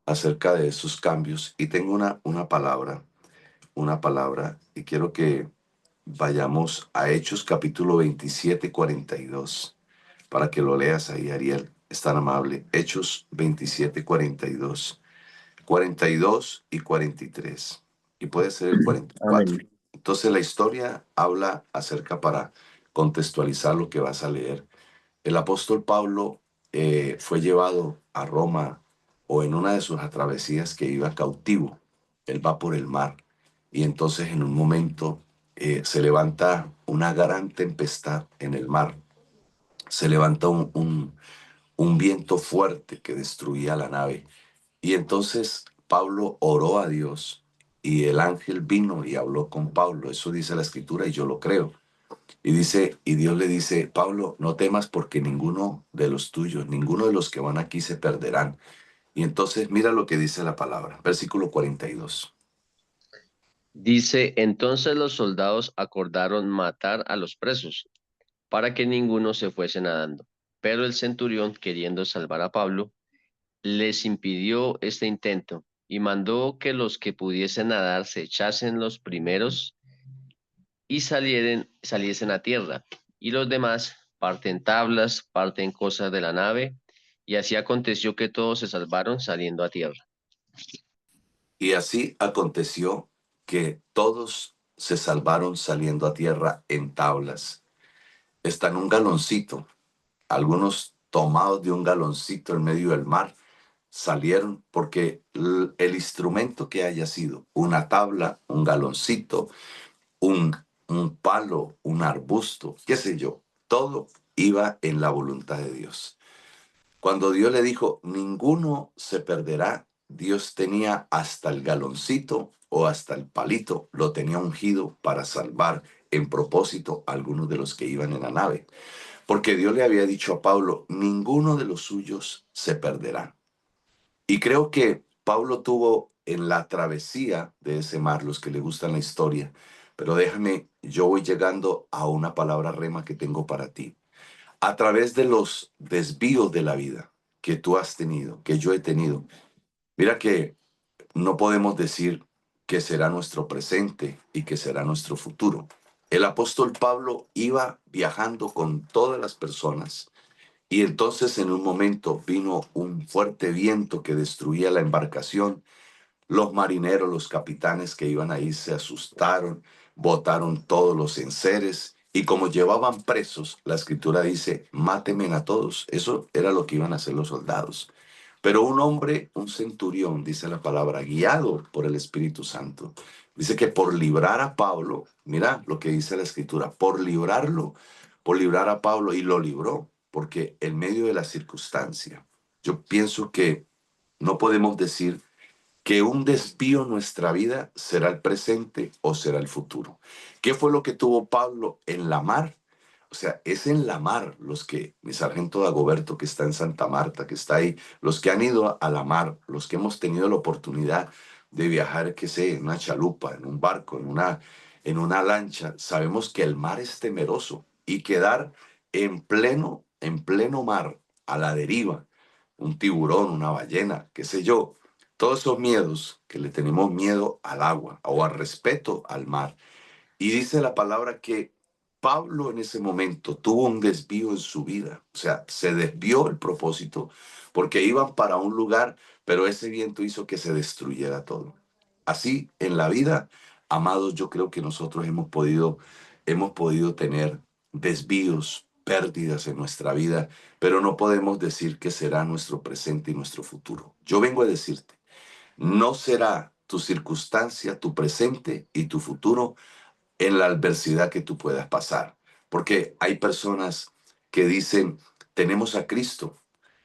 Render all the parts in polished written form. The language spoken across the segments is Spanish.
acerca de esos cambios, y tengo una palabra, y quiero que vayamos a Hechos capítulo 27, 42, para que lo leas ahí, Ariel, es tan amable. Hechos 27, 42, 42 y 43, y puede ser el 44. Amén. Entonces la historia habla acerca, para contextualizar lo que vas a leer. El apóstol Pablo fue llevado a Roma, o en una de sus travesías que iba cautivo. Él va por el mar, y entonces en un momento se levanta una gran tempestad en el mar. Se levanta un viento fuerte que destruía la nave. Y entonces Pablo oró a Dios, y el ángel vino y habló con Pablo. Eso dice la escritura y yo lo creo. Y dice, y Dios le dice: Pablo, no temas, porque ninguno de los tuyos, ninguno de los que van aquí se perderán. Y entonces mira lo que dice la palabra, versículo 42. Dice, entonces los soldados acordaron matar a los presos, para que ninguno se fuese nadando. Pero el centurión, queriendo salvar a Pablo, les impidió este intento y mandó que los que pudiesen nadar se echasen los primeros y saliesen a tierra, y los demás parten tablas, parten cosas de la nave, y así aconteció que todos se salvaron saliendo a tierra. Y así aconteció que todos se salvaron saliendo a tierra en tablas. Está en un galoncito, algunos tomados de un galoncito en medio del mar, salieron, porque el instrumento que haya sido, una tabla, un galoncito, un palo, un arbusto, qué sé yo, todo iba en la voluntad de Dios. Cuando Dios le dijo, ninguno se perderá, Dios tenía hasta el galoncito o hasta el palito, lo tenía ungido para salvar en propósito a algunos de los que iban en la nave. Porque Dios le había dicho a Pablo, ninguno de los suyos se perderá. Y creo que Pablo tuvo en la travesía de ese mar, los que le gustan la historia, pero déjame, yo voy llegando a una palabra rema que tengo para ti. A través de los desvíos de la vida que tú has tenido, que yo he tenido, mira que no podemos decir que será nuestro presente y que será nuestro futuro. El apóstol Pablo iba viajando con todas las personas, y entonces en un momento vino un fuerte viento que destruía la embarcación. Los marineros, los capitanes que iban ahí se asustaron, botaron todos los enseres, y como llevaban presos, la escritura dice, mátenme a todos. Eso era lo que iban a hacer los soldados. Pero un hombre, un centurión, dice la palabra, guiado por el Espíritu Santo, dice que por librar a Pablo, mira lo que dice la escritura, por librarlo, por librar a Pablo, y lo libró, porque en medio de la circunstancia, yo pienso que no podemos decir que un desvío en nuestra vida será el presente o será el futuro. ¿Qué fue lo que tuvo Pablo en la mar? O sea, es en la mar los que, mi sargento Dagoberto, que está en Santa Marta, que está ahí, los que han ido a la mar, los que hemos tenido la oportunidad de viajar, qué sé, en una chalupa, en un barco, en una lancha, sabemos que el mar es temeroso, y quedar en pleno mar, a la deriva, un tiburón, una ballena, qué sé yo, todos esos miedos que le tenemos miedo al agua o al respeto al mar. Y dice la palabra que Pablo en ese momento tuvo un desvío en su vida, o sea, se desvió el propósito, porque iban para un lugar, pero ese viento hizo que se destruyera todo. Así en la vida, amados, yo creo que nosotros hemos podido tener desvíos, pérdidas en nuestra vida, pero no podemos decir que será nuestro presente y nuestro futuro. Yo vengo a decirte, no será tu circunstancia, tu presente y tu futuro en la adversidad que tú puedas pasar. Porque hay personas que dicen, tenemos a Cristo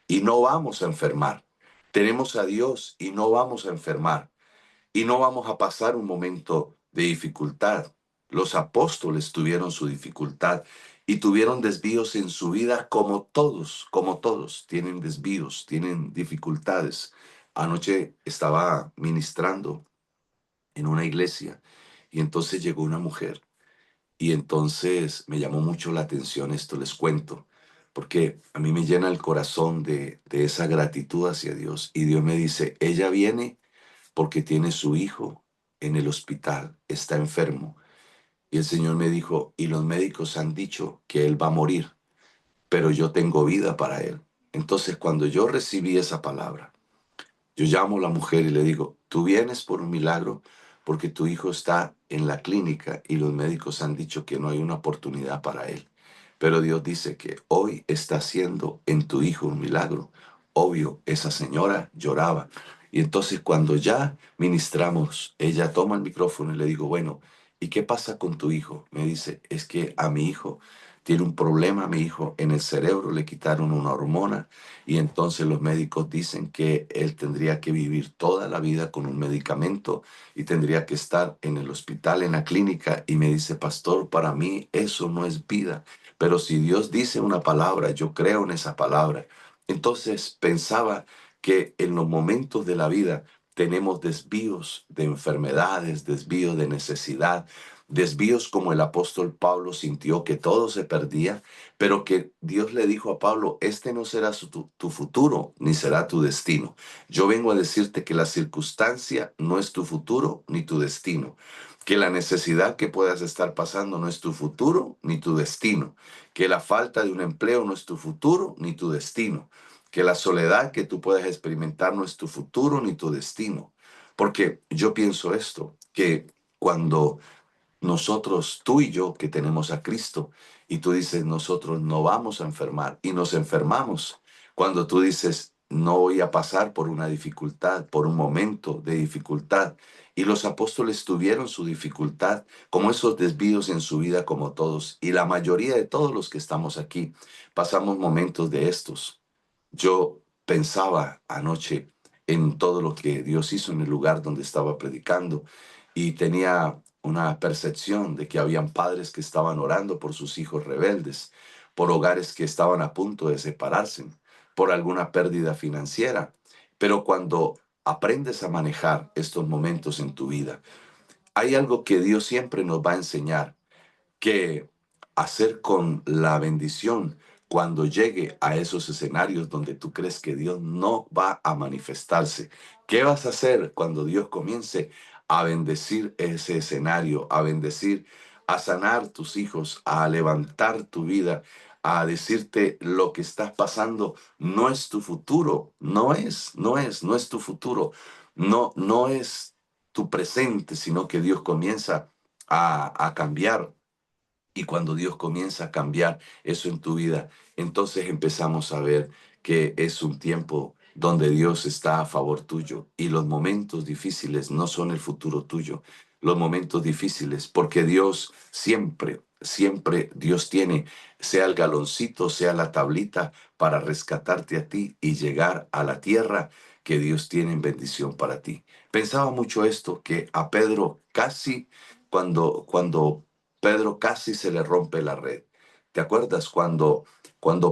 y no vamos a enfermar. Tenemos a Dios y no vamos a enfermar. Y no vamos a pasar un momento de dificultad. Los apóstoles tuvieron su dificultad y tuvieron desvíos en su vida, como todos tienen desvíos, tienen dificultades. Anoche estaba ministrando en una iglesia, y entonces llegó una mujer, y entonces me llamó mucho la atención esto, les cuento. porque a mí me llena el corazón de esa gratitud hacia Dios. Y Dios me dice, ella viene porque tiene su hijo en el hospital, está enfermo. Y el Señor me dijo, y los médicos han dicho que él va a morir, pero yo tengo vida para él. Entonces, cuando yo recibí esa palabra, yo llamo a la mujer y le digo, tú vienes por un milagro porque tu hijo está en la clínica y los médicos han dicho que no hay una oportunidad para él. Pero Dios dice que hoy está haciendo en tu hijo un milagro. Obvio, esa señora lloraba. Y entonces cuando ya ministramos, ella toma el micrófono y le digo, bueno, ¿y qué pasa con tu hijo? Me dice, es que a mi hijo tiene un problema, a mi hijo en el cerebro le quitaron una hormona y entonces los médicos dicen que él tendría que vivir toda la vida con un medicamento y tendría que estar en el hospital, en la clínica. Y me dice, pastor, para mí eso no es vida. Pero si Dios dice una palabra, yo creo en esa palabra. Entonces pensaba que en los momentos de la vida tenemos desvíos de enfermedades, desvíos de necesidad, desvíos como el apóstol Pablo sintió que todo se perdía, pero que Dios le dijo a Pablo, este no será tu futuro, ni será tu destino. Yo vengo a decirte que la circunstancia no es tu futuro ni tu destino, que la necesidad que puedas estar pasando no es tu futuro ni tu destino, que la falta de un empleo no es tu futuro ni tu destino, que la soledad que tú puedas experimentar no es tu futuro ni tu destino. Porque yo pienso esto, que cuando nosotros, tú y yo, que tenemos a Cristo, y tú dices, nosotros no vamos a enfermar, y nos enfermamos. Cuando tú dices, no voy a pasar por una dificultad, por un momento de dificultad, y los apóstoles tuvieron su dificultad, como esos desvíos en su vida, como todos, y la mayoría de todos los que estamos aquí, pasamos momentos de estos. Yo pensaba anoche en todo lo que Dios hizo en el lugar donde estaba predicando y tenía una percepción de que habían padres que estaban orando por sus hijos rebeldes, por hogares que estaban a punto de separarse, por alguna pérdida financiera. Pero cuando aprendes a manejar estos momentos en tu vida, hay algo que Dios siempre nos va a enseñar que hacer con la bendición cuando llegue a esos escenarios donde tú crees que Dios no va a manifestarse. ¿Qué vas a hacer cuando Dios comience a bendecir ese escenario, a bendecir, a sanar tus hijos, a levantar tu vida, a decirte lo que estás pasando no es tu futuro, no es tu futuro, no es tu presente, sino que Dios comienza a cambiar y cuando Dios comienza a cambiar eso en tu vida, entonces empezamos a ver que es un tiempo donde Dios está a favor tuyo y los momentos difíciles no son el futuro tuyo. Los momentos difíciles, porque Dios siempre, siempre Dios tiene, sea el galoncito, sea la tablita, para rescatarte a ti y llegar a la tierra que Dios tiene en bendición para ti. Pensaba mucho esto, que a Pedro casi cuando Pedro casi se le rompe la red. ¿Te acuerdas cuando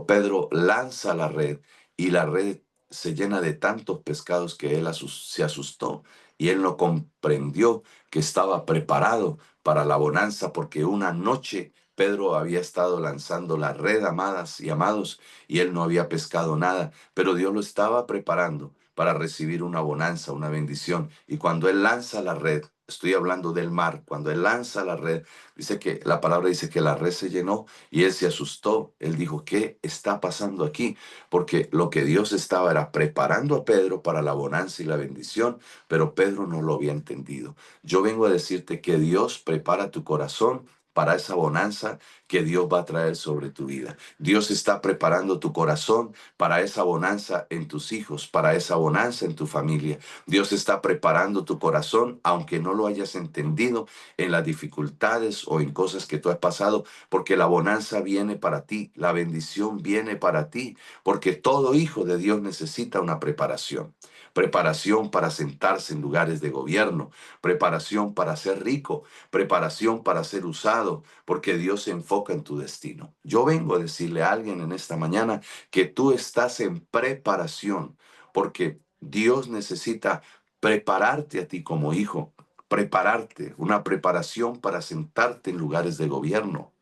Pedro lanza la red y la red se llena de tantos pescados que él se asustó y él no comprendió que estaba preparado para la bonanza porque una noche Pedro había estado lanzando la red, amadas y amados, y él no había pescado nada, pero Dios lo estaba preparando para recibir una bonanza, una bendición. Y cuando él lanza la red, estoy hablando del mar, cuando él lanza la red, dice que la palabra dice que la red se llenó y él se asustó. Él dijo, ¿qué está pasando aquí? Porque lo que Dios estaba era preparando a Pedro para la bonanza y la bendición, pero Pedro no lo había entendido. Yo vengo a decirte que Dios prepara tu corazón para esa bonanza que Dios va a traer sobre tu vida. Dios está preparando tu corazón para esa bonanza en tus hijos, para esa bonanza en tu familia. Dios está preparando tu corazón, aunque no lo hayas entendido, en las dificultades o en cosas que tú has pasado, porque la bonanza viene para ti, la bendición viene para ti, porque todo hijo de Dios necesita una preparación. Preparación para sentarse en lugares de gobierno, preparación para ser rico, preparación para ser usado, porque Dios se enfoca en tu destino. Yo vengo a decirle a alguien en esta mañana que tú estás en preparación, porque Dios necesita prepararte a ti como hijo, prepararte, una preparación para sentarte en lugares de gobierno,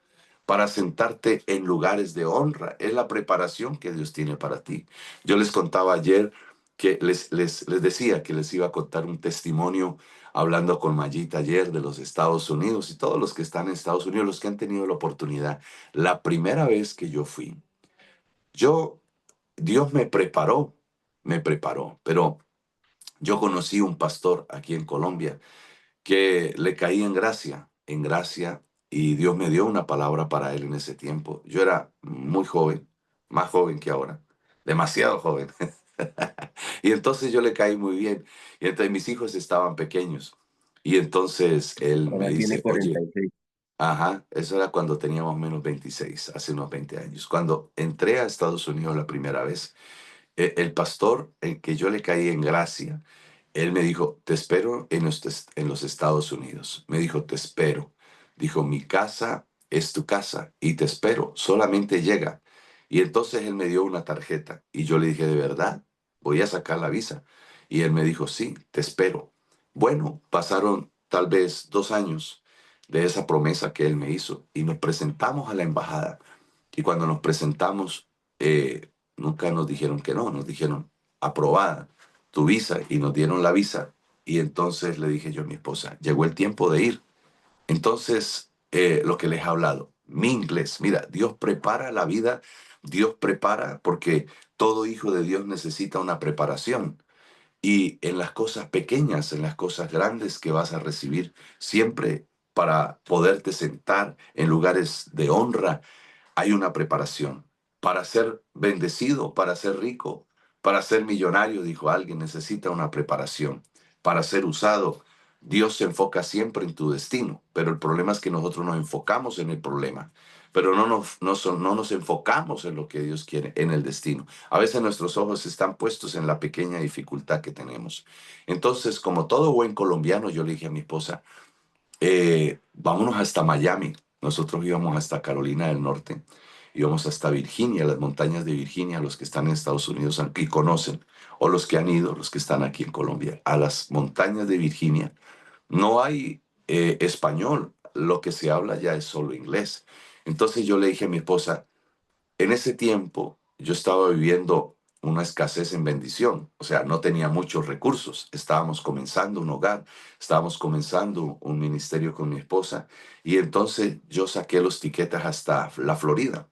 para sentarte en lugares de honra. Es la preparación que Dios tiene para ti. Yo les contaba ayer que les decía que les iba a contar un testimonio hablando con Mayita ayer de los Estados Unidos y todos los que están en Estados Unidos, los que han tenido la oportunidad. La primera vez que yo fui, yo, Dios me preparó, pero yo conocí un pastor aquí en Colombia que le caí en gracia, y Dios me dio una palabra para él en ese tiempo. Yo era muy joven, más joven que ahora, demasiado joven. Y entonces yo le caí muy bien. Y entonces mis hijos estaban pequeños. Y entonces él me Ahora tiene dice, oye, 46. ajá, eso era cuando teníamos menos 26, hace unos 20 años. Cuando entré a Estados Unidos la primera vez, el pastor, el que yo le caí en gracia, él me dijo, te espero en los Estados Unidos. Me dijo, te espero. Dijo, mi casa es tu casa y te espero, solamente llega. Y entonces él me dio una tarjeta y yo le dije, ¿de verdad? Voy a sacar la visa. Y él me dijo, sí, te espero. Bueno, pasaron tal vez 2 años de esa promesa que él me hizo y nos presentamos a la embajada. Y cuando nos presentamos, nunca nos dijeron que no, nos dijeron, aprobada tu visa, y nos dieron la visa. Y entonces le dije yo a mi esposa, llegó el tiempo de ir. Entonces, lo que les he hablado, mi inglés, mira, Dios prepara la vida, Dios prepara porque todo hijo de Dios necesita una preparación. Y en las cosas pequeñas, en las cosas grandes que vas a recibir, siempre para poderte sentar en lugares de honra, hay una preparación. Para ser bendecido, para ser rico, para ser millonario, dijo alguien, necesita una preparación. Para ser usado, Dios se enfoca siempre en tu destino, pero el problema es que nosotros nos enfocamos en el problema, pero no nos enfocamos en lo que Dios quiere, en el destino. A veces nuestros ojos están puestos en la pequeña dificultad que tenemos. Entonces, como todo buen colombiano, yo le dije a mi esposa, vámonos hasta Miami. Nosotros íbamos hasta Carolina del Norte, íbamos hasta Virginia, las montañas de Virginia, los que están en Estados Unidos y conocen, o los que han ido, los que están aquí en Colombia, a las montañas de Virginia. No hay español, lo que se habla ya es solo inglés. Entonces yo le dije a mi esposa, en ese tiempo yo estaba viviendo una escasez en bendición, o sea, no tenía muchos recursos, estábamos comenzando un hogar, estábamos comenzando un ministerio con mi esposa, y entonces yo saqué los tiquetes hasta la Florida,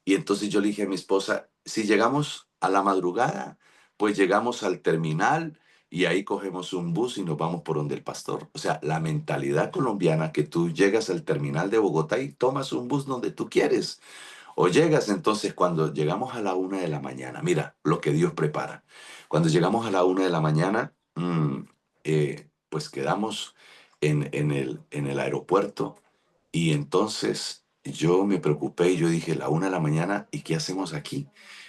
y entonces yo le dije a mi esposa, si llegamos a la madrugada, pues llegamos al terminal y ahí cogemos un bus y nos vamos por donde el pastor. O sea, la mentalidad colombiana, que tú llegas al terminal de Bogotá y tomas un bus donde tú quieres. O llegas entonces cuando llegamos a la 1 de la mañana, mira lo que Dios prepara. Cuando llegamos a la 1 de la mañana, pues quedamos en el aeropuerto, y entonces yo me preocupé y yo dije, la 1 de la mañana, ¿y qué hacemos aquí?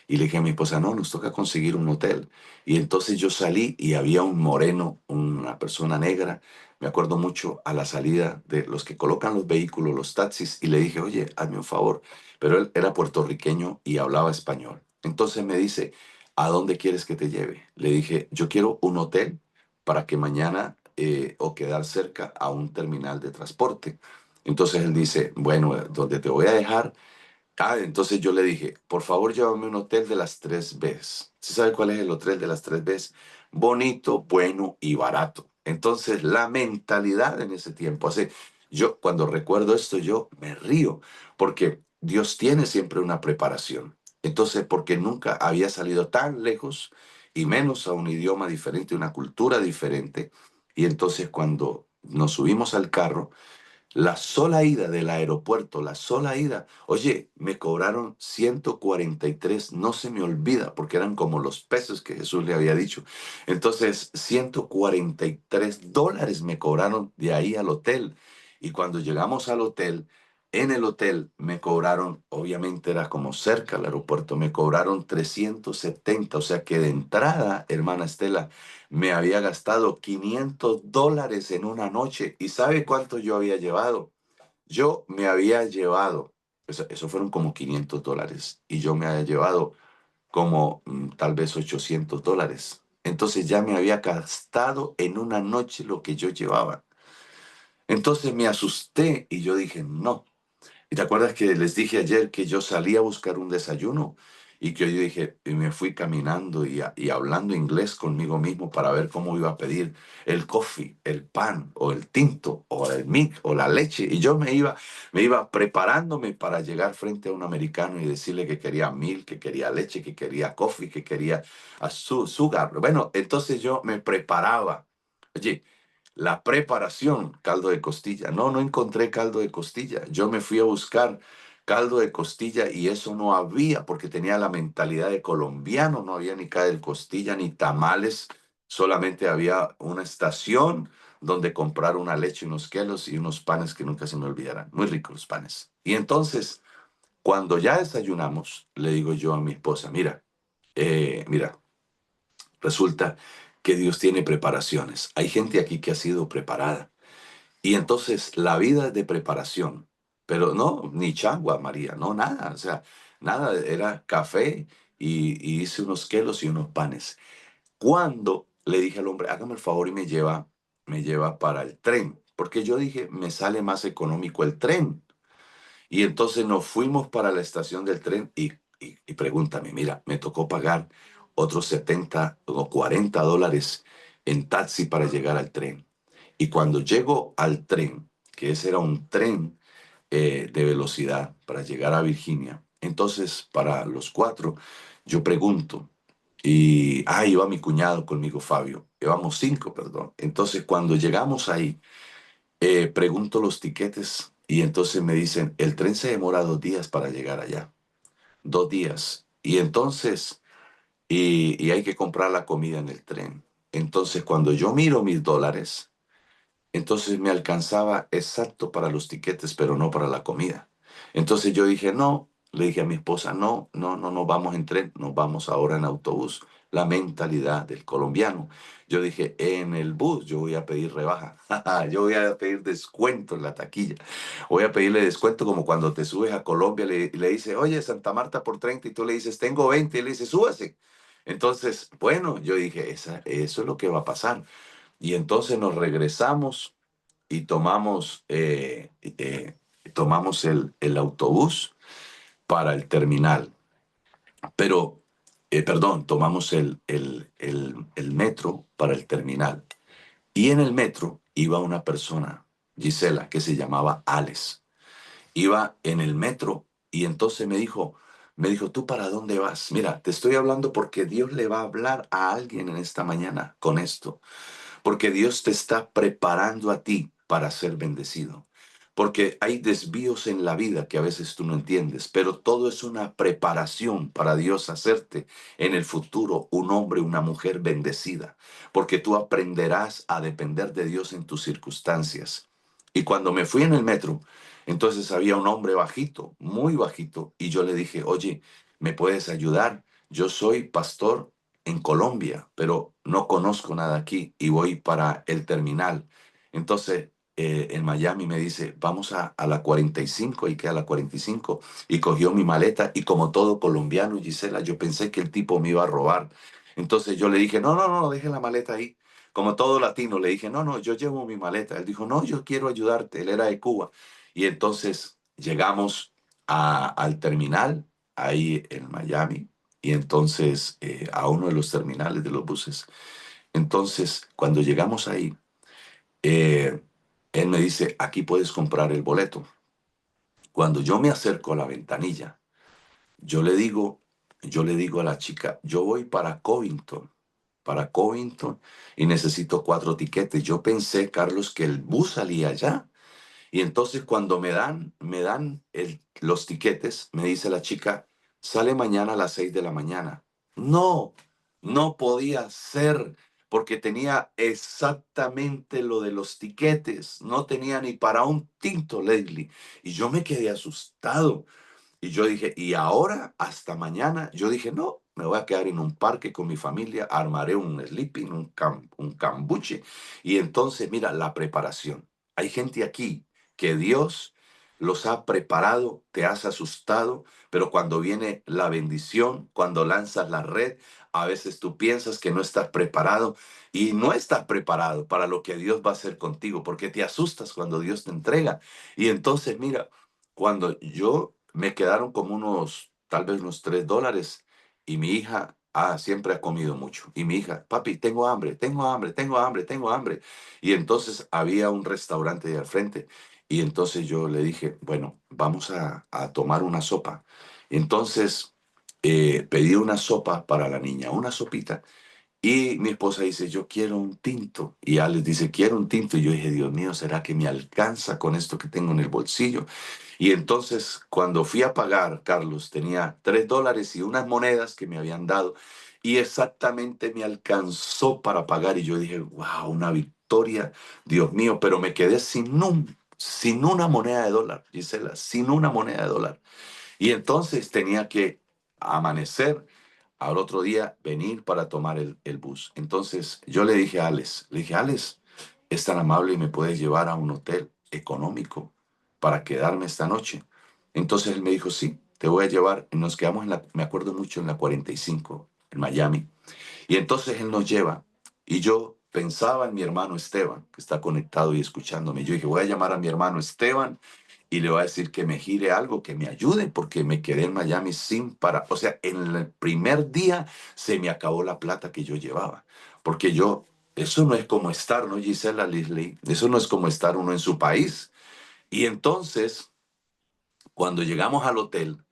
Y le dije a mi esposa, no, nos toca conseguir un hotel. Y entonces yo salí y había un moreno, una persona negra, me acuerdo mucho, a la salida de los que colocan los vehículos, los taxis, y le dije, oye, hazme un favor. Pero él era puertorriqueño y hablaba español. Entonces me dice, ¿a dónde quieres que te lleve? Le dije, yo quiero un hotel para que mañana o quedar cerca a un terminal de transporte. Entonces él dice, bueno, donde te voy a dejar. Entonces yo le dije, por favor, llévame a un hotel de las 3 Bs. ¿Sí sabe cuál es el hotel de las 3 Bs? Bonito, bueno y barato. Entonces la mentalidad en ese tiempo, yo cuando recuerdo esto, yo me río, porque Dios tiene siempre una preparación. Entonces, porque nunca había salido tan lejos, y menos a un idioma diferente, una cultura diferente. Y entonces cuando nos subimos al carro, la sola ida del aeropuerto, la sola ida, oye, me cobraron 143, no se me olvida, porque eran como los pesos que Jesús le había dicho. Entonces, $143 me cobraron de ahí al hotel. Y cuando llegamos al hotel, en el hotel me cobraron, obviamente era como cerca al aeropuerto, me cobraron 370, o sea que de entrada, hermana Estela, me había gastado $500 en una noche. ¿Y sabe cuánto yo había llevado? Yo me había llevado, eso fueron como $500, y yo me había llevado como tal vez $800. Entonces ya me había gastado en una noche lo que yo llevaba. Entonces me asusté y yo dije, no. ¿Y te acuerdas que les dije ayer que yo salí a buscar un desayuno? Y que yo dije, y me fui caminando y hablando inglés conmigo mismo para ver cómo iba a pedir el coffee, el pan, o el tinto, o el milk, o la leche. Y yo me iba preparándome para llegar frente a un americano y decirle que quería milk, que quería leche, que quería coffee, que quería azúcar. Bueno, entonces yo me preparaba. Oye, la preparación, caldo de costilla. No, no encontré caldo de costilla. Yo me fui a buscar caldo de costilla y eso no había porque tenía la mentalidad de colombiano. No había ni caldo de costilla ni tamales. Solamente había una estación donde comprar una leche, unos quelos y unos panes que nunca se me olvidarán. Muy ricos los panes. Y entonces, cuando ya desayunamos, le digo yo a mi esposa, mira, resulta que Dios tiene preparaciones. Hay gente aquí que ha sido preparada. Y entonces la vida es de preparación, pero no, ni chagua, María, no, nada, o sea, nada, era café y hice unos quelos y unos panes. Cuando le dije al hombre, hágame el favor y me lleva para el tren, porque yo dije, me sale más económico el tren. Y entonces nos fuimos para la estación del tren y pregúntame, mira, me tocó pagar otros 70 o $40 en taxi para llegar al tren. Y cuando llego al tren, que ese era un tren de velocidad para llegar a Virginia, entonces para los cuatro, yo pregunto, iba mi cuñado conmigo, Fabio, íbamos cinco, perdón. Entonces cuando llegamos ahí, pregunto los tiquetes y entonces me dicen, el tren se demora 2 días para llegar allá, 2 días. Y entonces, y hay que comprar la comida en el tren. Entonces cuando yo miro mis dólares, entonces me alcanzaba exacto para los tiquetes, pero no para la comida. Entonces yo dije, no, le dije a mi esposa, no, no, no, no vamos en tren, nos vamos ahora en autobús. La mentalidad del colombiano. Yo dije, en el bus yo voy a pedir rebaja, yo voy a pedir descuento en la taquilla. Voy a pedirle descuento como cuando te subes a Colombia y le dice, oye, Santa Marta por 30 y tú le dices, tengo 20 y le dice, súbase. Entonces, bueno, yo dije, eso es lo que va a pasar. Y entonces nos regresamos y tomamos el autobús para el terminal. Pero, perdón, tomamos el metro para el terminal. Y en el metro iba una persona, Gisela, que se llamaba Alex. Iba en el metro y entonces me dijo, ¿tú para dónde vas? Mira, te estoy hablando porque Dios le va a hablar a alguien en esta mañana con esto. Porque Dios te está preparando a ti para ser bendecido. Porque hay desvíos en la vida que a veces tú no entiendes, pero todo es una preparación para Dios hacerte en el futuro un hombre, una mujer bendecida. Porque tú aprenderás a depender de Dios en tus circunstancias. Y cuando me fui en el metro, entonces había un hombre bajito, muy bajito, y yo le dije, oye, ¿me puedes ayudar? Yo soy pastor en Colombia, pero no conozco nada aquí y voy para el terminal. Entonces, en Miami me dice, vamos a la 45 y que a la 45 y cogió mi maleta y como todo colombiano, Gisela, yo pensé que el tipo me iba a robar. Entonces yo le dije, no, no, no, deje la maleta ahí. Como todo latino, le dije, no, no, yo llevo mi maleta. Él dijo, no, yo quiero ayudarte. Él era de Cuba. Y entonces llegamos al terminal, ahí en Miami, y entonces a uno de los terminales de los buses. Entonces, cuando llegamos ahí, eh, él me dice, aquí puedes comprar el boleto. Cuando yo me acerco a la ventanilla, yo le digo, yo le digo a la chica, yo voy para Covington y necesito 4 tiquetes. Yo pensé, Carlos, que el bus salía allá. Y entonces cuando me dan los tiquetes, me dice la chica, sale mañana a las 6 de la mañana. No, no podía ser, porque tenía exactamente lo de los tiquetes. No tenía ni para un tinto, Leslie. Y yo me quedé asustado. Y yo dije, y ahora hasta mañana, yo dije, no, me voy a quedar en un parque con mi familia, armaré un sleeping, un cambuche. Y entonces, mira, la preparación. Hay gente aquí que Dios los ha preparado, te has asustado, pero cuando viene la bendición, cuando lanzas la red, a veces tú piensas que no estás preparado y no estás preparado para lo que Dios va a hacer contigo, porque te asustas cuando Dios te entrega. Y entonces, mira, cuando yo me quedaron como unos, tal vez unos $3, y mi hija siempre ha comido mucho. Y mi hija, papi, tengo hambre, tengo hambre, tengo hambre, tengo hambre. Y entonces había un restaurante de al frente. Y entonces yo le dije, bueno, vamos a tomar una sopa. Entonces pedí una sopa para la niña, una sopita. Y mi esposa dice, yo quiero un tinto. Y Alex dice, quiero un tinto. Y yo dije, Dios mío, ¿será que me alcanza con esto que tengo en el bolsillo? Y entonces, cuando fui a pagar, Carlos, tenía $3 y unas monedas que me habían dado. Y exactamente me alcanzó para pagar. Y yo dije, wow, una victoria, Dios mío. Pero me quedé sin una moneda de dólar, Gisela, sin una moneda de dólar. Y entonces tenía que amanecer al otro día, venir para tomar el bus. Entonces yo le dije, Alex, es tan amable y me puedes llevar a un hotel económico para quedarme esta noche. Entonces él me dijo, sí, te voy a llevar. Y nos quedamos me acuerdo mucho, en la 45, en Miami. Y entonces él nos lleva y yo pensaba en mi hermano Esteban, que está conectado y escuchándome. Yo dije, voy a llamar a mi hermano Esteban y le voy a decir que me gire algo, que me ayude, porque me quedé en Miami sin para. O sea, en el primer día se me acabó la plata que yo llevaba, porque eso no es como estar, ¿no, Gisela Lisley? Eso no es como estar uno en su país. Y entonces, cuando llegamos al hotel,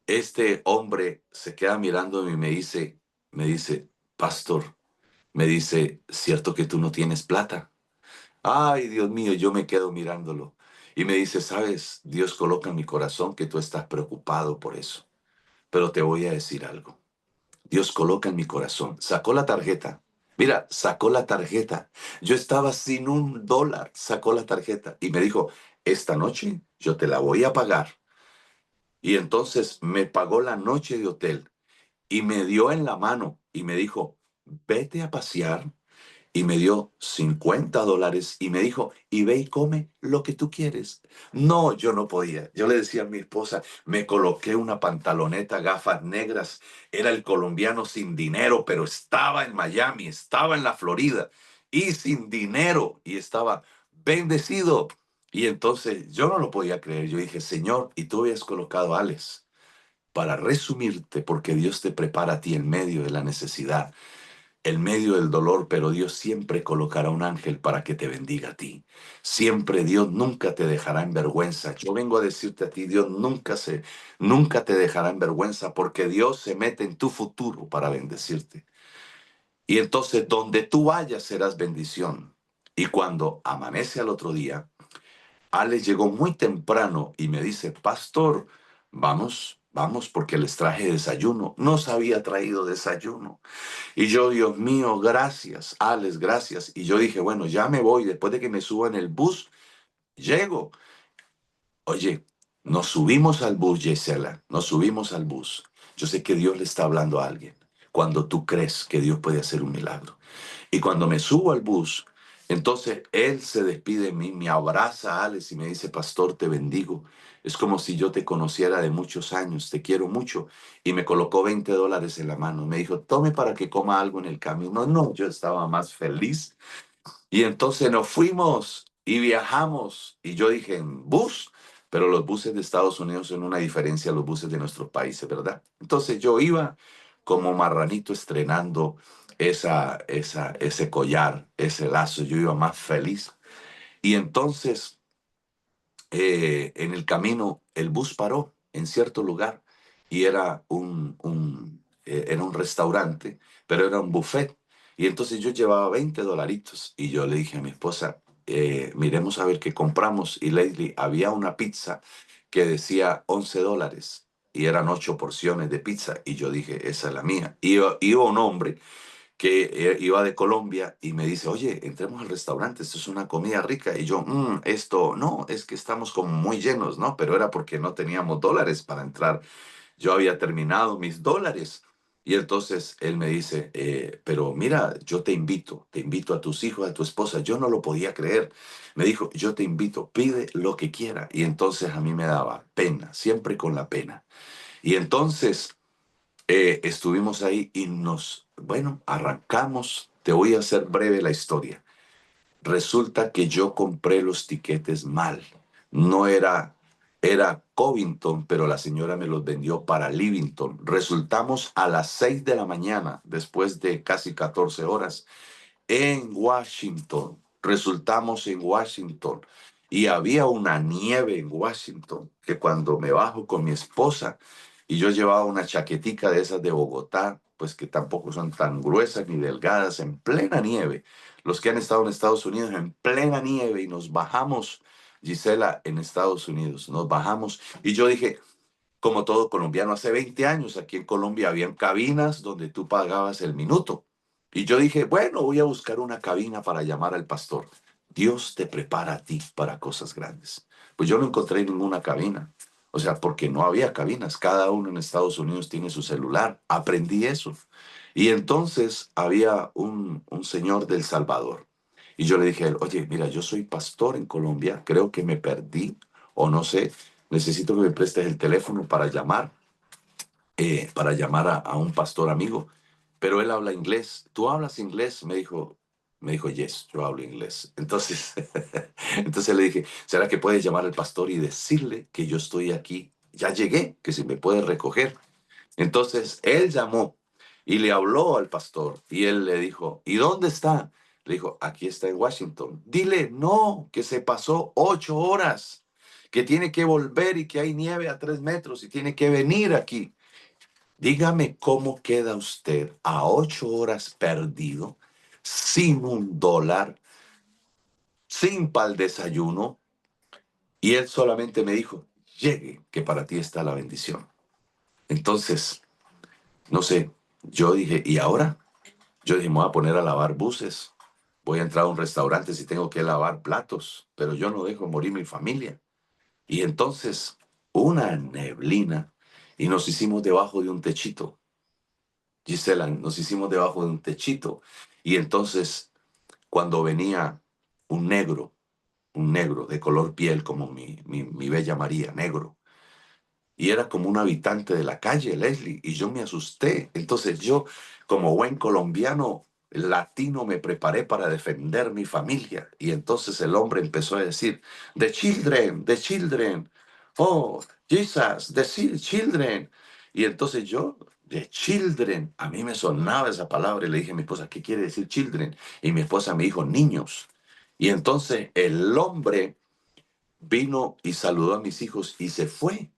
este hombre se queda mirándome y me dice, pastor, me dice, ¿cierto que tú no tienes plata? Ay, Dios mío, yo me quedo mirándolo. Y me dice, sabes, Dios coloca en mi corazón que tú estás preocupado por eso. Pero te voy a decir algo. Dios coloca en mi corazón. Sacó la tarjeta. Mira, sacó la tarjeta. Yo estaba sin $1. Sacó la tarjeta y me dijo, esta noche yo te la voy a pagar. Y entonces me pagó la noche de hotel y me dio en la mano y me dijo, vete a pasear, y me dio $50 y me dijo, y ve y come lo que tú quieres. No, yo no podía. Yo le decía a mi esposa, me coloqué una pantaloneta, gafas negras, era el colombiano sin dinero, pero estaba en Miami, estaba en la Florida y sin dinero y estaba bendecido. Y entonces yo no lo podía creer. Yo dije, Señor, y tú habías colocado a Alex para resumirte, porque Dios te prepara a ti en medio de la necesidad, en medio del dolor, pero Dios siempre colocará un ángel para que te bendiga a ti. Siempre Dios nunca te dejará en vergüenza. Yo vengo a decirte a ti, Dios nunca te dejará en vergüenza, porque Dios se mete en tu futuro para bendecirte. Y entonces donde tú vayas serás bendición. Y cuando amanece al otro día, Alex llegó muy temprano y me dice, pastor, vamos, vamos, porque les traje desayuno. No se había traído desayuno. Y yo, Dios mío, gracias, Alex, gracias. Y yo dije, bueno, ya me voy. Después de que me suba en el bus, llego. Oye, nos subimos al bus, Gisela, nos subimos al bus. Yo sé que Dios le está hablando a alguien cuando tú crees que Dios puede hacer un milagro. Y cuando me subo al bus, entonces él se despide de mí, me abraza a Alex y me dice, pastor, te bendigo. Es como si yo te conociera de muchos años, te quiero mucho. Y me colocó $20 en la mano. Me dijo, tome para que coma algo en el camino. No, yo estaba más feliz. Y entonces nos fuimos y viajamos. Y yo dije, en bus, pero los buses de Estados Unidos son una diferencia a los buses de nuestros países, ¿verdad? Entonces yo iba como marranito estrenando ese collar, ese lazo. Yo iba más feliz. Y entonces en el camino el bus paró en cierto lugar y era era un restaurante, pero era un buffet. Y entonces yo llevaba $20 y yo le dije a mi esposa, miremos a ver qué compramos. Y Leslie, había una pizza que decía $11 y eran 8 porciones de pizza. Y yo dije, esa es la mía. Iba un hombre que iba de Colombia y me dice, oye, entremos al restaurante, esto es una comida rica. Y yo, esto no, es que estamos como muy llenos, ¿no? Pero era porque no teníamos dólares para entrar. Yo había terminado mis dólares. Y entonces él me dice, pero mira, yo te invito a tus hijos, a tu esposa. Yo no lo podía creer. Me dijo, yo te invito, pide lo que quiera. Y entonces a mí me daba pena, siempre con la pena. Y entonces estuvimos ahí y bueno, arrancamos. Te voy a hacer breve la historia. Resulta que yo compré los tiquetes mal. No era, era Covington, pero la señora me los vendió para Livington. Resultamos a las 6 de la mañana, después de casi 14 horas en Washington. Resultamos en Washington y había una nieve en Washington que cuando me bajo con mi esposa y yo llevaba una chaquetica de esas de Bogotá, pues que tampoco son tan gruesas ni delgadas, en plena nieve. Los que han estado en Estados Unidos en plena nieve y nos bajamos, Gisela, en Estados Unidos, nos bajamos y yo dije, como todo colombiano, hace 20 años aquí en Colombia habían cabinas donde tú pagabas el minuto. Y yo dije, bueno, voy a buscar una cabina para llamar al pastor. Dios te prepara a ti para cosas grandes. Pues yo no encontré ninguna cabina. O sea, porque no había cabinas. Cada uno en Estados Unidos tiene su celular. Aprendí eso. Y entonces había un señor del Salvador. Y yo le dije a él, oye, mira, yo soy pastor en Colombia. Creo que me perdí o no sé. Necesito que me prestes el teléfono para llamar a un pastor amigo. Pero él habla inglés. ¿Tú hablas inglés? Me dijo, yes, yo hablo inglés. Entonces, entonces le dije, ¿será que puedes llamar al pastor y decirle que yo estoy aquí? Ya llegué, que si me puede recoger. Entonces él llamó y le habló al pastor y él le dijo, ¿y dónde está? Le dijo, aquí está en Washington. Dile, no, que se pasó 8 horas, que tiene que volver y que hay nieve a 3 metros y tiene que venir aquí. Dígame cómo queda usted a 8 horas perdido, sin $1, sin para el desayuno. Y él solamente me dijo, llegue, que para ti está la bendición. Entonces, no sé, yo dije, ¿y ahora? Yo dije, me voy a poner a lavar buses. Voy a entrar a un restaurante si tengo que lavar platos, pero yo no dejo morir mi familia. Y entonces, una neblina, y nos hicimos debajo de un techito. Gisela, nos hicimos debajo de un techito. Y entonces, cuando venía un negro de color piel como mi bella María, negro, y era como un habitante de la calle, Leslie, y yo me asusté. Entonces yo, como buen colombiano latino, me preparé para defender mi familia. Y entonces el hombre empezó a decir, the children, oh, Jesus, children. Y entonces yo, the children, a mí me sonaba esa palabra y le dije a mi esposa, ¿qué quiere decir children? Y mi esposa me dijo, niños. Y entonces el hombre vino y saludó a mis hijos y se fue.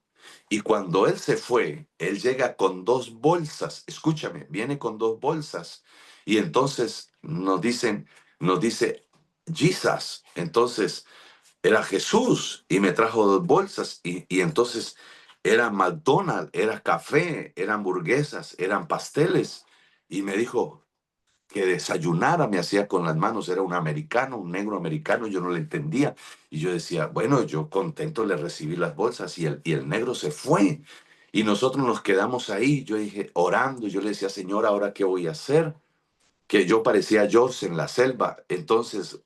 Y cuando él se fue, él llega con 2 bolsas. Escúchame, viene con 2 bolsas. Y entonces nos dice, Jesus. Entonces era Jesús y me trajo 2 bolsas. Y entonces era McDonald's, era café, eran hamburguesas, eran pasteles. Y me dijo, que desayunara, me hacía con las manos, era un americano, un negro americano, yo no le entendía. Y yo decía, bueno, yo contento le recibí las bolsas y el negro se fue. Y nosotros nos quedamos ahí, yo dije, orando, yo le decía, Señor, ¿ahora qué voy a hacer? Que yo parecía George en la selva. Entonces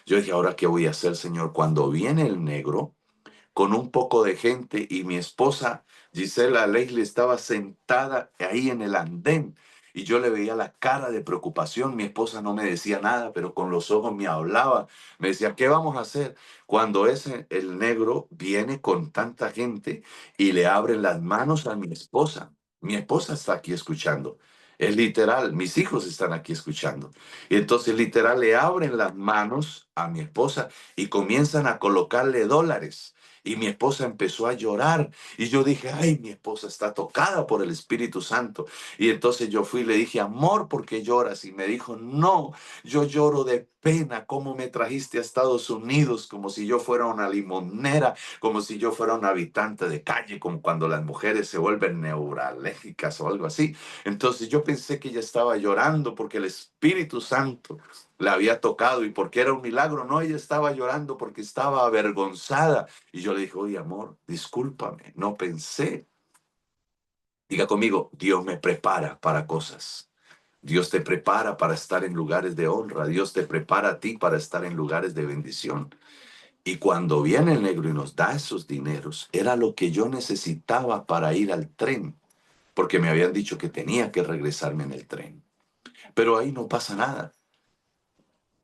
yo dije, ¿ahora qué voy a hacer, Señor? Cuando viene el negro, con un poco de gente y mi esposa Gisela Leslie estaba sentada ahí en el andén y yo le veía la cara de preocupación. Mi esposa no me decía nada, pero con los ojos me hablaba. Me decía, ¿qué vamos a hacer? Cuando el negro viene con tanta gente y le abre las manos a mi esposa. Mi esposa está aquí escuchando. Es literal, mis hijos están aquí escuchando. Y entonces literal le abren las manos a mi esposa y comienzan a colocarle dólares. Y mi esposa empezó a llorar. Y yo dije, ay, mi esposa está tocada por el Espíritu Santo. Y entonces yo fui y le dije, amor, ¿por qué lloras? Y me dijo, no, yo lloro de pena. ¿Cómo me trajiste a Estados Unidos? Como si yo fuera una limonera, como si yo fuera un habitante de calle, como cuando las mujeres se vuelven neuralégicas o algo así. Entonces yo pensé que ella estaba llorando porque el Espíritu Santo la había tocado y porque era un milagro. No, ella estaba llorando porque estaba avergonzada. Y yo le dije, oye, amor, discúlpame, no pensé Diga conmigo, Dios me prepara para cosas. Dios te prepara para estar en lugares de honra. Dios te prepara a ti para estar en lugares de bendición. Y cuando viene el negro y nos da esos dineros, era lo que yo necesitaba para ir al tren, porque me habían dicho que tenía que regresarme en el tren. Pero ahí no pasa nada.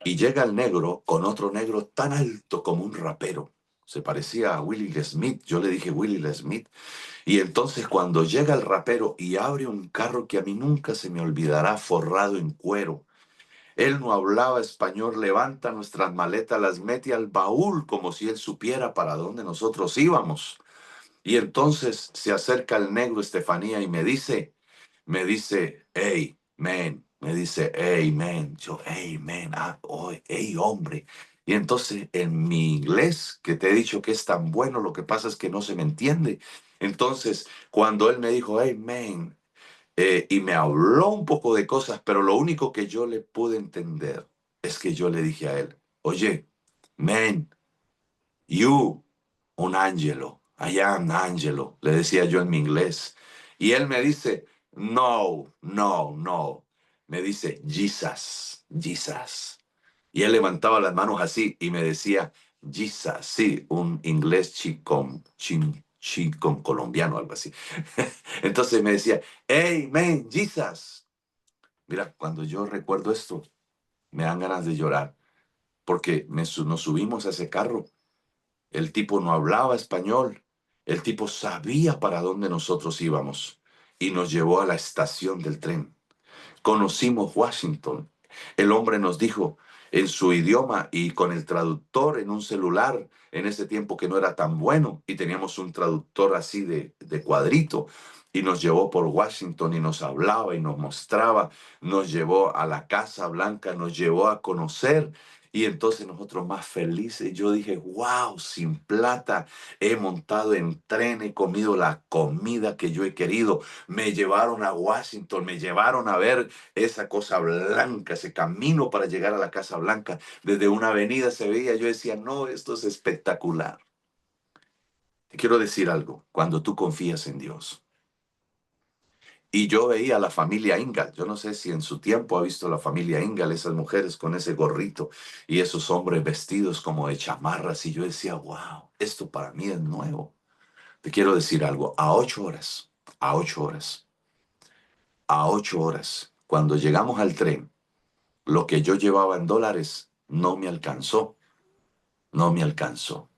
Y llega el negro con otro negro tan alto como un rapero. Se parecía a Willie Smith. Yo le dije Willie Smith. Y entonces cuando llega el rapero y abre un carro que a mí nunca se me olvidará, forrado en cuero. Él no hablaba español, levanta nuestras maletas, las mete al baúl como si él supiera para dónde nosotros íbamos. Y entonces se acerca el negro Estefanía y me dice, hey, man, me dice, hey, man, yo, hey, man, oh, hey, hombre. Y entonces en mi inglés, que te he dicho que es tan bueno, lo que pasa es que no se me entiende. Entonces, cuando él me dijo, hey, man, y me habló un poco de cosas, pero lo único que yo le pude entender es que yo le dije a él, oye, man, you, un ángelo, I am Angelo, le decía yo en mi inglés. Y él me dice, no, no, no. Me dice, Jesus, Jesus. Y él levantaba las manos así y me decía, Jesus, sí, un inglés chicón colombiano, algo así. Entonces me decía, hey, man, Jesus. Mira, cuando yo recuerdo esto, me dan ganas de llorar, porque nos subimos a ese carro. El tipo no hablaba español. El tipo sabía para dónde nosotros íbamos y nos llevó a la estación del tren. Conocimos Washington. El hombre nos dijo en su idioma y con el traductor en un celular en ese tiempo que no era tan bueno y teníamos un traductor así de cuadrito y nos llevó por Washington y nos hablaba y nos mostraba, nos llevó a la Casa Blanca, nos llevó a conocer. Y entonces nosotros más felices, yo dije, wow, sin plata he montado en tren, he comido la comida que yo he querido, me llevaron a Washington, me llevaron a ver esa cosa blanca, ese camino para llegar a la Casa Blanca. Desde una avenida se veía, yo decía, no, esto es espectacular. Te quiero decir algo, cuando tú confías en Dios. Y yo veía a la familia Ingal, yo no sé si en su tiempo ha visto la familia Ingal, esas mujeres con ese gorrito y esos hombres vestidos como de chamarras, y yo decía, wow, esto para mí es nuevo. Te quiero decir algo, a 8 horas, a 8 horas, cuando llegamos al tren, lo que yo llevaba en dólares no me alcanzó, no me alcanzó.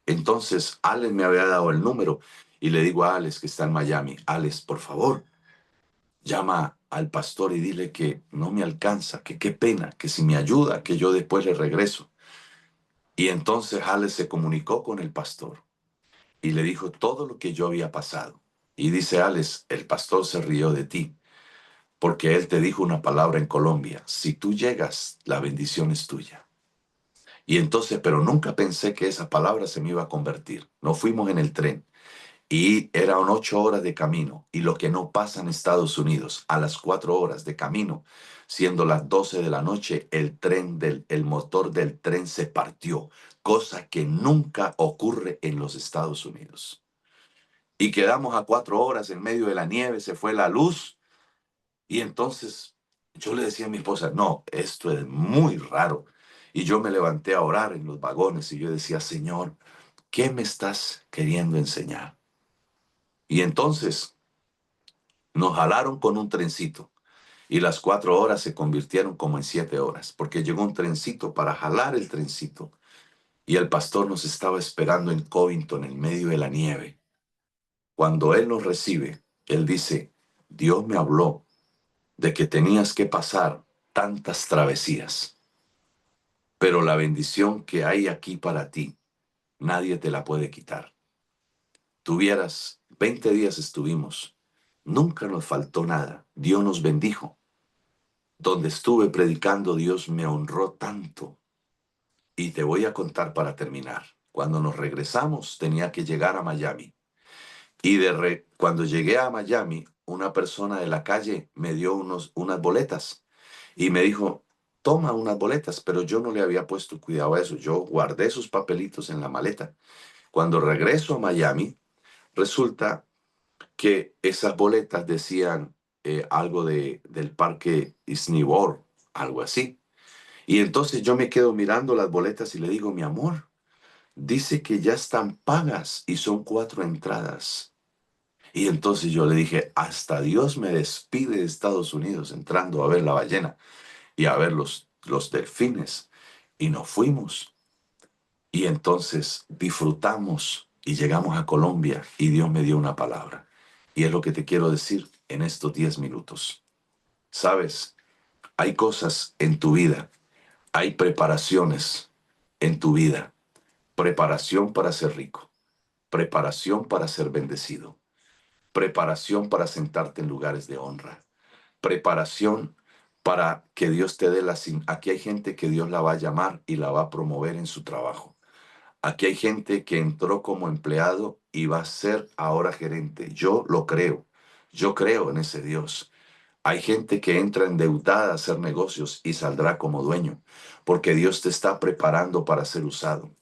Entonces, Alex me había dado el número y le digo a Alex que está en Miami, Alex, por favor, llama al pastor y dile que no me alcanza, que qué pena, que si me ayuda, que yo después le regreso. Y entonces Alex se comunicó con el pastor y le dijo todo lo que yo había pasado. Y dice Alex, el pastor se rió de ti porque él te dijo una palabra en Colombia, si tú llegas, la bendición es tuya. Y entonces, pero nunca pensé que esa palabra se me iba a convertir. Nos fuimos en el tren y eran 8 horas de camino. Y lo que no pasa en Estados Unidos, a las 4 horas de camino, siendo las 12 de la noche, el motor del tren se partió, cosa que nunca ocurre en los Estados Unidos. Y quedamos a 4 horas en medio de la nieve, se fue la luz y entonces yo le decía a mi esposa, no, esto es muy raro. Y yo me levanté a orar en los vagones y yo decía, Señor, ¿qué me estás queriendo enseñar? Y entonces nos jalaron con un trencito y las 4 horas se convirtieron como en 7 horas, porque llegó un trencito para jalar el trencito y el pastor nos estaba esperando en Covington en medio de la nieve. Cuando él nos recibe, él dice, Dios me habló de que tenías que pasar tantas travesías, pero la bendición que hay aquí para ti, nadie te la puede quitar. Tuvieras, 20 días estuvimos, nunca nos faltó nada, Dios nos bendijo. Donde estuve predicando, Dios me honró tanto. Y te voy a contar para terminar. Cuando nos regresamos, tenía que llegar a Miami. Y cuando llegué a Miami, una persona de la calle me dio unas boletas y me dijo, toma unas boletas, pero yo no le había puesto cuidado a eso. Yo guardé sus papelitos en la maleta. Cuando regreso a Miami, resulta que esas boletas decían algo del parque Isnivor, algo así. Y entonces yo me quedo mirando las boletas y le digo, mi amor, dice que ya están pagas y son 4 entradas. Y entonces yo le dije, hasta Dios me despide de Estados Unidos entrando a ver la ballena y a ver los delfines. Y nos fuimos. Y entonces disfrutamos y llegamos a Colombia y Dios me dio una palabra. Y es lo que te quiero decir en estos 10 minutos. Sabes, hay cosas en tu vida, hay preparaciones en tu vida. Preparación para ser rico, preparación para ser bendecido, preparación para sentarte en lugares de honra, preparación para que Dios te dé Aquí hay gente que Dios la va a llamar y la va a promover en su trabajo. Aquí hay gente que entró como empleado y va a ser ahora gerente. Yo lo creo. Yo creo en ese Dios. Hay gente que entra endeudada a hacer negocios y saldrá como dueño, porque Dios te está preparando para ser usado,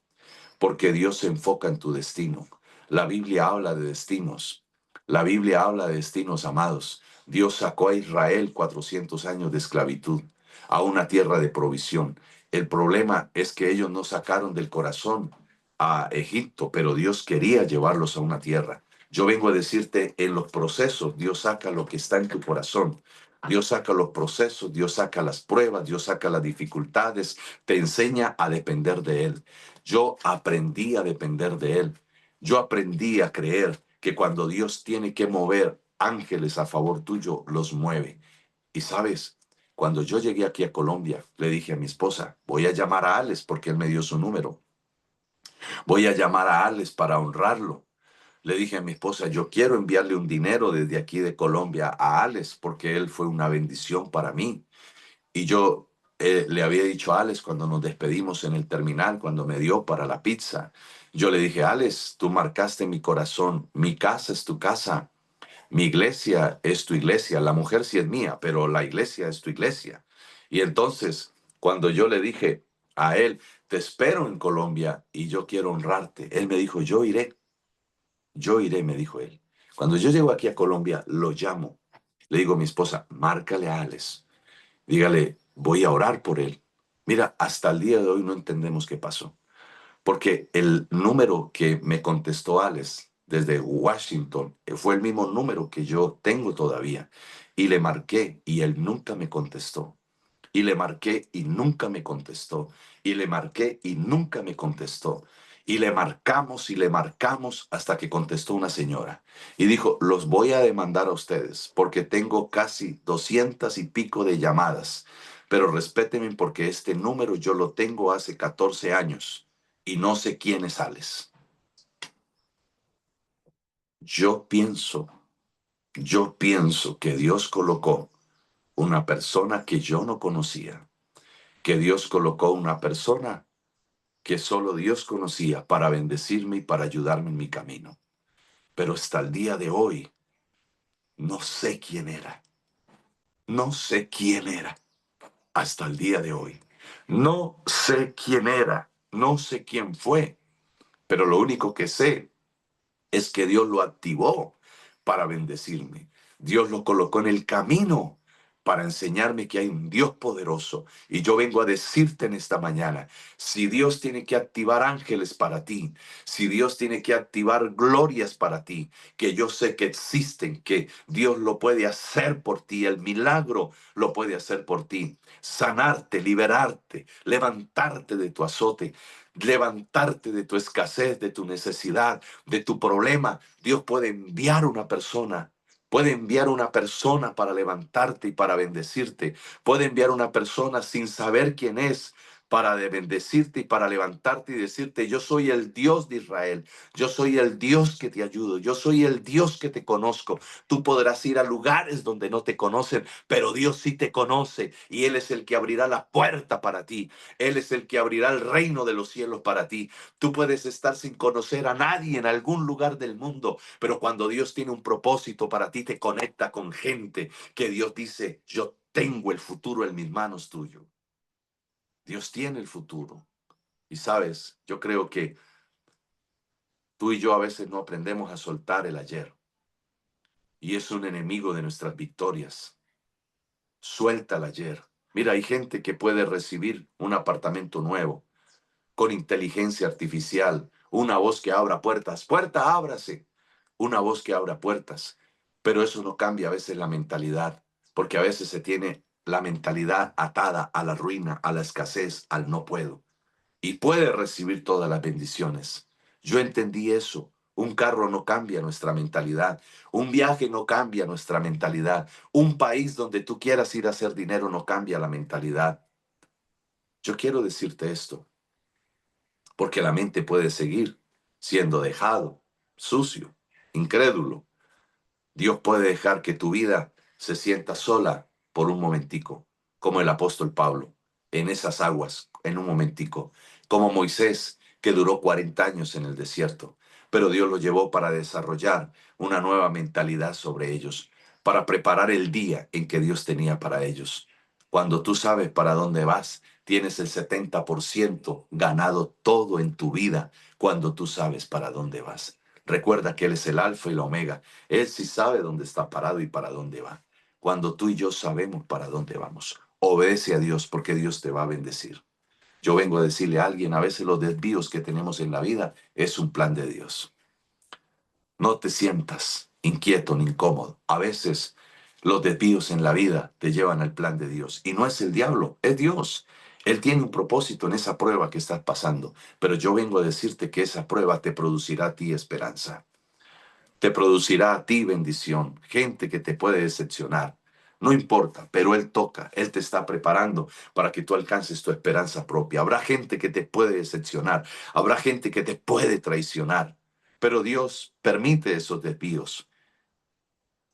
porque Dios se enfoca en tu destino. La Biblia habla de destinos. La Biblia habla de destinos, amados. Dios sacó a Israel 400 años de esclavitud a una tierra de provisión. El problema es que ellos no sacaron del corazón a Egipto, pero Dios quería llevarlos a una tierra. Yo vengo a decirte, en los procesos, Dios saca lo que está en tu corazón. Dios saca los procesos, Dios saca las pruebas, Dios saca las dificultades, te enseña a depender de Él. Yo aprendí a depender de Él. Yo aprendí a creer que cuando Dios tiene que mover ángeles a favor tuyo, los mueve. Y sabes, cuando yo llegué aquí a Colombia, le dije a mi esposa, voy a llamar a Alex porque él me dio su número. Voy a llamar a Alex para honrarlo. Le dije a mi esposa, yo quiero enviarle un dinero desde aquí de Colombia a Alex porque él fue una bendición para mí. Y yo le había dicho a Alex cuando nos despedimos en el terminal, cuando me dio para la pizza, yo le dije, Alex, tú marcaste mi corazón, mi casa es tu casa, mi iglesia es tu iglesia, la mujer sí es mía, pero la iglesia es tu iglesia. Y entonces, cuando yo le dije a él, te espero en Colombia y yo quiero honrarte, él me dijo, yo iré, me dijo él. Cuando yo llego aquí a Colombia, lo llamo. Le digo a mi esposa, márcale a Alex. Dígale, voy a orar por él. Mira, hasta el día de hoy no entendemos qué pasó. Porque el número que me contestó Alex desde Washington fue el mismo número que yo tengo todavía. Y le marqué y él nunca me contestó. Y le marqué y nunca me contestó. Y le marqué y nunca me contestó. Y le marcamos hasta que contestó una señora. Y dijo, los voy a demandar a ustedes porque tengo casi 200 y pico de llamadas. Pero respétenme porque este número yo lo tengo hace 14 años y no sé quién es Alex. Yo pienso, yo pienso que Dios colocó una persona que yo no conocía, que Dios colocó una persona que solo Dios conocía para bendecirme y para ayudarme en mi camino. Pero hasta el día de hoy no sé quién era. No sé quién era hasta el día de hoy. No sé quién era. No sé quién fue. Pero lo único que sé es que Dios lo activó para bendecirme. Dios lo colocó en el camino para enseñarme que hay un Dios poderoso. Y yo vengo a decirte en esta mañana, si Dios tiene que activar ángeles para ti, si Dios tiene que activar glorias para ti, que yo sé que existen, que Dios lo puede hacer por ti, el milagro lo puede hacer por ti, sanarte, liberarte, levantarte de tu azote, levantarte de tu escasez, de tu necesidad, de tu problema. Dios puede enviar una persona. Puede enviar una persona para levantarte y para bendecirte. Puede enviar una persona sin saber quién es para bendecirte y para levantarte y decirte, yo soy el Dios de Israel, yo soy el Dios que te ayudo, yo soy el Dios que te conozco. Tú podrás ir a lugares donde no te conocen, pero Dios sí te conoce y Él es el que abrirá la puerta para ti. Él es el que abrirá el reino de los cielos para ti. Tú puedes estar sin conocer a nadie en algún lugar del mundo, pero cuando Dios tiene un propósito para ti, te conecta con gente que Dios dice, yo tengo el futuro en mis manos tuyo. Dios tiene el futuro. Y sabes, yo creo que tú y yo a veces no aprendemos a soltar el ayer. y es un enemigo de nuestras victorias. Suéltala ayer. Mira, hay gente que puede recibir un apartamento nuevo con inteligencia artificial, una voz que abra puertas, puerta, ábrase, una voz que abra puertas. Pero eso no cambia a veces la mentalidad, porque a veces se tiene la mentalidad atada a la ruina, a la escasez, al no puedo. Y puede recibir todas las bendiciones. Yo entendí eso. Un carro no cambia nuestra mentalidad. Un viaje no cambia nuestra mentalidad. Un país donde tú quieras ir a hacer dinero no cambia la mentalidad. Yo quiero decirte esto, porque la mente puede seguir siendo dejado, sucio, incrédulo. Dios puede dejar que tu vida se sienta sola por un momentico, como el apóstol Pablo, en esas aguas, en un momentico, como Moisés, que duró 40 años en el desierto, pero Dios lo llevó para desarrollar una nueva mentalidad sobre ellos, para preparar el día en que Dios tenía para ellos. Cuando tú sabes para dónde vas, tienes el 70% ganado todo en tu vida cuando tú sabes para dónde vas. Recuerda que Él es el alfa y la omega. Él sí sabe dónde está parado y para dónde va. Cuando tú y yo sabemos para dónde vamos, obedece a Dios porque Dios te va a bendecir. Yo vengo a decirle a alguien, a veces los desvíos que tenemos en la vida es un plan de Dios. No te sientas inquieto ni incómodo. A veces los desvíos en la vida te llevan al plan de Dios. Y no es el diablo, es Dios. Él tiene un propósito en esa prueba que estás pasando. Pero yo vengo a decirte que esa prueba te producirá a ti esperanza. Te producirá a ti bendición, gente que te puede decepcionar. No importa, pero Él toca, Él te está preparando para que tú alcances tu esperanza propia. Habrá gente que te puede decepcionar, habrá gente que te puede traicionar, pero Dios permite esos desvíos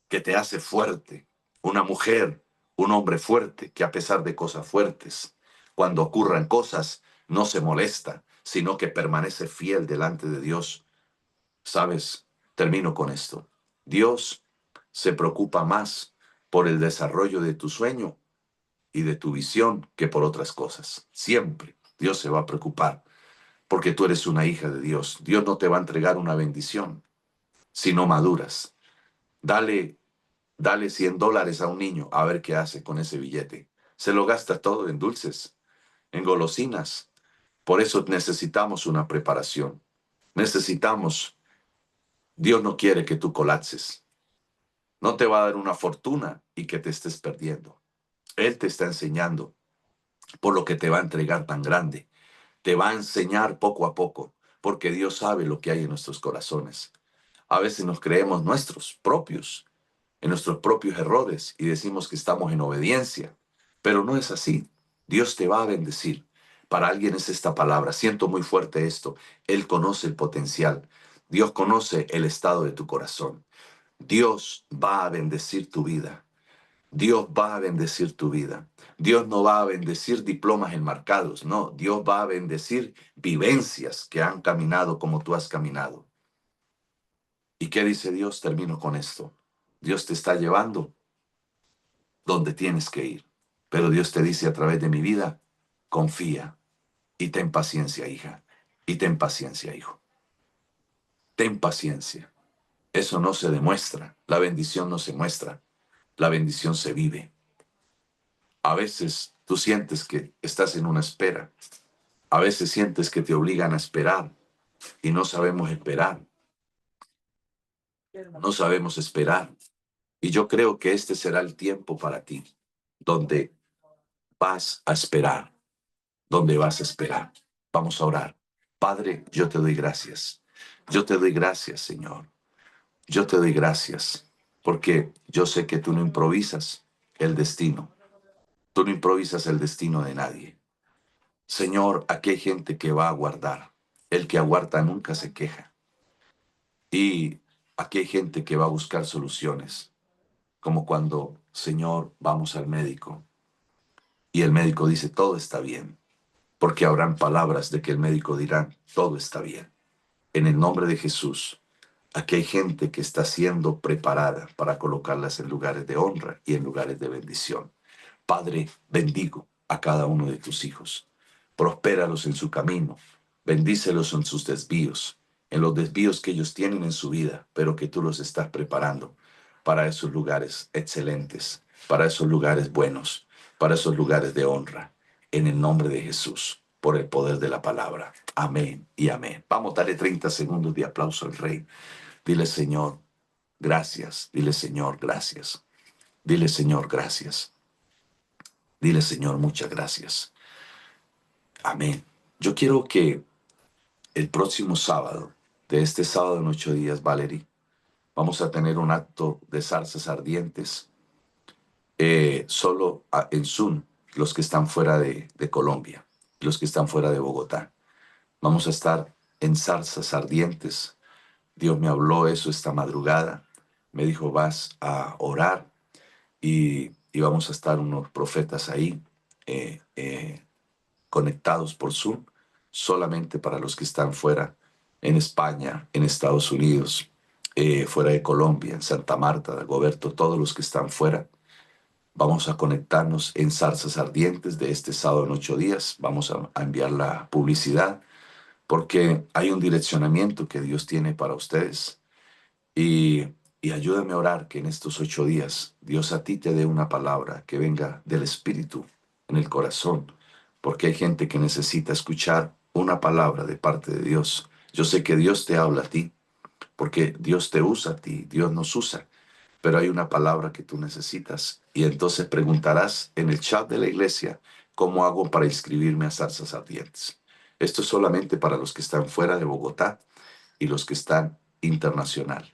que te hace fuerte. Una mujer, un hombre fuerte que a pesar de cosas fuertes, cuando ocurran cosas, no se molesta, sino que permanece fiel delante de Dios. ¿Sabes? Termino con esto. Dios se preocupa más por el desarrollo de tu sueño y de tu visión que por otras cosas. Siempre Dios se va a preocupar porque tú eres una hija de Dios. Dios no te va a entregar una bendición si no maduras. Dale, dale $100 a un niño a ver qué hace con ese billete. Se lo gasta todo en dulces, en golosinas. Por eso necesitamos una preparación. Necesitamos, Dios no quiere que tú colapses. No te va a dar una fortuna y que te estés perdiendo. Él te está enseñando por lo que te va a entregar tan grande. Te va a enseñar poco a poco, porque Dios sabe lo que hay en nuestros corazones. A veces nos creemos nuestros propios, en nuestros propios errores y decimos que estamos en obediencia, pero no es así. Dios te va a bendecir. Para alguien es esta palabra. Siento muy fuerte esto. Él conoce el potencial. Dios conoce el estado de tu corazón. Dios va a bendecir tu vida. Dios va a bendecir tu vida. Dios no va a bendecir diplomas enmarcados, no. Dios va a bendecir vivencias que han caminado como tú has caminado. ¿Y qué dice Dios? Termino con esto. Dios te está llevando donde tienes que ir. Pero Dios te dice a través de mi vida, confía y ten paciencia, hija. Y ten paciencia, hijo. Ten paciencia. Eso no se demuestra. La bendición no se muestra. La bendición se vive. A veces tú sientes que estás en una espera. A veces sientes que te obligan a esperar y no sabemos esperar. No sabemos esperar. Y yo creo que este será el tiempo para ti, donde vas a esperar, donde vas a esperar. Vamos a orar. Padre, yo te doy gracias. Yo te doy gracias, Señor. Yo te doy gracias porque yo sé que tú no improvisas el destino. Tú no improvisas el destino de nadie. Señor, aquí hay gente que va a aguardar. El que aguarda nunca se queja. Y aquí hay gente que va a buscar soluciones, como cuando, Señor, vamos al médico y el médico dice, todo está bien, porque habrán palabras de que el médico dirá, todo está bien. En el nombre de Jesús, aquí hay gente que está siendo preparada para colocarlas en lugares de honra y en lugares de bendición. Padre, bendigo a cada uno de tus hijos. Prospéralos en su camino. Bendícelos en sus desvíos, en los desvíos que ellos tienen en su vida, pero que tú los estás preparando para esos lugares excelentes, para esos lugares buenos, para esos lugares de honra, en el nombre de Jesús, por el poder de la palabra. Amén y amén. Vamos, dale 30 segundos de aplauso al Rey. Dile, Señor, gracias. Dile, Señor, gracias. Dile, Señor, gracias. Dile, Señor, muchas gracias. Amén. Yo quiero que el próximo sábado, de este sábado en 8 días, Valerie, vamos a tener un acto de zarzas ardientes solo en Zoom, los que están fuera de Colombia, los que están fuera de Bogotá. Vamos a estar en zarzas ardientes. Dios me habló eso esta madrugada. Me dijo, vas a orar y vamos a estar unos profetas ahí conectados por Zoom, solamente para los que están fuera, en España, en Estados Unidos, fuera de Colombia, en Santa Marta, de Goberto, todos los que están fuera. Vamos a conectarnos en zarzas ardientes de este sábado en 8 días. Vamos a enviar la publicidad porque hay un direccionamiento que Dios tiene para ustedes. Y ayúdame a orar que en estos 8 días Dios a ti te dé una palabra que venga del Espíritu en el corazón, porque hay gente que necesita escuchar una palabra de parte de Dios. Yo sé que Dios te habla a ti, porque Dios te usa a ti, Dios nos usa, pero hay una palabra que tú necesitas. Y entonces preguntarás en el chat de la iglesia, ¿cómo hago para inscribirme a Zarzas Ardientes? Esto es solamente para los que están fuera de Bogotá y los que están internacional.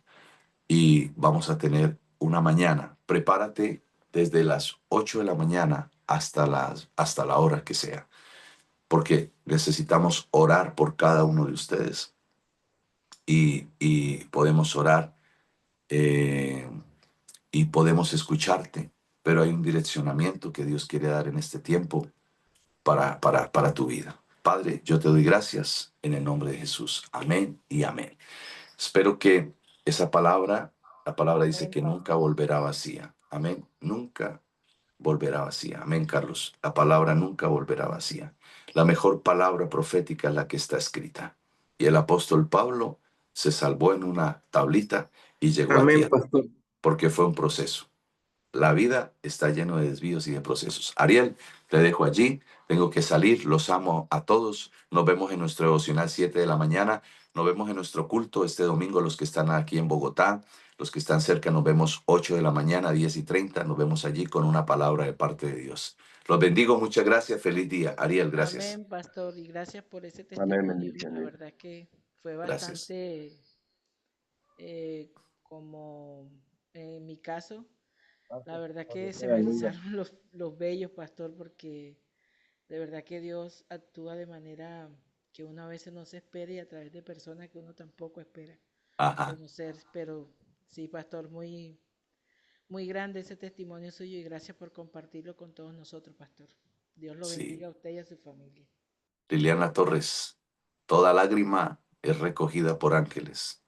Y vamos a tener una mañana. Prepárate desde las 8 de la mañana hasta la hora que sea, porque necesitamos orar por cada uno de ustedes y podemos orar eh, y podemos escucharte, pero hay un direccionamiento que Dios quiere dar en este tiempo para tu vida. Padre, yo te doy gracias en el nombre de Jesús. Amén y amén. Espero que esa palabra, la palabra dice que nunca volverá vacía. Amén. Nunca volverá vacía. Amén, Carlos. La palabra nunca volverá vacía. La mejor palabra profética es la que está escrita. Y el apóstol Pablo se salvó en una tablita y llegó a Amén, tierra, pastor. porque fue un proceso. La vida está lleno de desvíos y de procesos. Ariel, te dejo allí. Tengo que salir. Los amo a todos. Nos vemos en nuestro devocional 7 de la mañana. Nos vemos en nuestro culto este domingo. Los que están aquí en Bogotá, los que están cerca, nos vemos 8 de la mañana, 10:30. Nos vemos allí con una palabra de parte de Dios. Los bendigo. Muchas gracias. Feliz día. Ariel, gracias. Amén, pastor, y gracias por ese Amén, testimonio. La bendiciones. verdad que fue Gracias. bastante, como en mi caso, la verdad que se me erizaron los vellos, pastor, porque de verdad que Dios actúa de manera que uno a veces no se espera y a través de personas que uno tampoco espera Ajá. conocer. Pero sí, pastor, muy, muy grande ese testimonio suyo y gracias por compartirlo con todos nosotros, pastor. Dios lo Sí. bendiga a usted y a su familia. Liliana Torres. Toda lágrima es recogida por ángeles.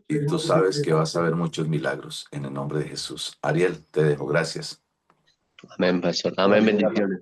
Y tú sabes que vas a ver muchos milagros en el nombre de Jesús. Ariel, te dejo. Gracias. Amén, pastor. Amén, bendiciones.